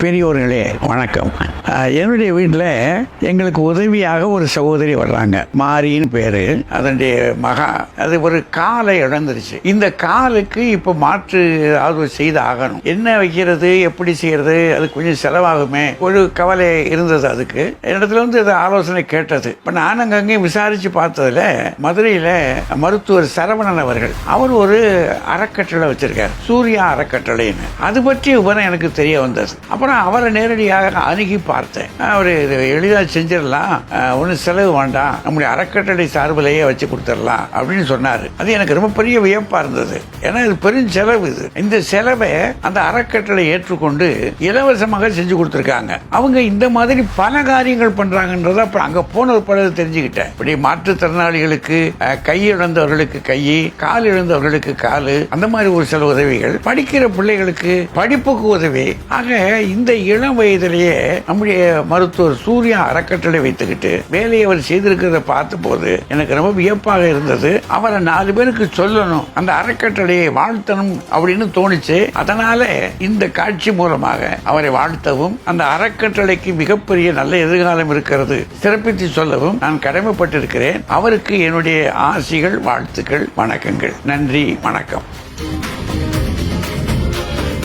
பெரியோர்களே வணக்கம். என்னுடைய வீட்டில் எங்களுக்கு உதவியாக ஒரு சகோதரி வர்றாங்க. மாரின்னு பேரு. அதனுடைய மகா அது ஒரு காலை இழந்துருச்சு. இந்த காலுக்கு இப்போ மாற்று ஏதாவது செய்து ஆகணும். என்ன வைக்கிறது, எப்படி செய்யறது, அது கொஞ்சம் செலவாகுமே ஒரு கவலை இருந்தது. அதுக்கு இடத்துல வந்து அதை ஆலோசனை கேட்டது. இப்போ நான் அங்கங்கேயும் விசாரிச்சு பார்த்ததுல மதுரையில் மருத்துவர் சரவணன் அவர்கள் அவர் ஒரு அறக்கட்டளை வச்சிருக்கார், சூர்யா அறக்கட்டளைன்னு. அது பற்றி விவரம் எனக்கு தெரிய வந்தது. அப்புறம் அவரை நேரடியாக அணுகி பார்த்தேன். அவர் எளிதாக செஞ்சிடலாம், ஒன்றும் செலவு வேண்டாம், நம்முடைய அறக்கட்டளை சார்பிலேயே வச்சு கொடுத்துடலாம் அப்படின்னு சொன்னார். அது எனக்கு ரொம்ப பெரிய வியப்பா இருந்தது. ஏன்னா இது பெரும் செலவு. இது இந்த செலவை அந்த அறக்கட்டளை ஏற்றுக்கொண்டு இலவசமாக செஞ்சு கொடுத்துருக்காங்க. அவங்க இந்த மாதிரி பல காரியங்கள் பண்றாங்கன்றத அப்புறம் அங்க போன பிறகு தெரிஞ்சுக்கிட்டேன். இப்படி மாற்றுத்திறனாளிகளுக்கு கை இழந்தவர்களுக்கு கை, கால் இழந்தவர்களுக்கு காலு, அந்த மாதிரி ஒரு சில உதவிகள், படிக்கிற பிள்ளைகளுக்கு படிப்புக்கு உதவி. ஆக இந்த இளம் வயதிலேயே நம்முடைய மருத்துவர் சூர்யா அறக்கட்டளை வைத்துக்கிட்டு வேலையை அவர் செய்திருக்கிறத பார்த்த போது எனக்கு ரொம்ப வியப்பாக இருந்தது. அவரை 4 பேருக்கு சொல்லணும், அந்த அறக்கட்டளையை வாழ்த்தணும் அப்படின்னு தோணிச்சு. அதனால இந்த காட்சி மூலமாக அவரை வாழ்த்தவும், அந்த அறக்கட்டளைக்கு மிகப்பெரிய நல்ல எதிர்காலம் இருக்கிறது சிறப்பித்து சொல்லவும் நான் கடமைப்பட்டிருக்கிறேன். அவருக்கு என்னுடைய ஆசிகள், வாழ்த்துக்கள், வணக்கங்கள். நன்றி, வணக்கம்.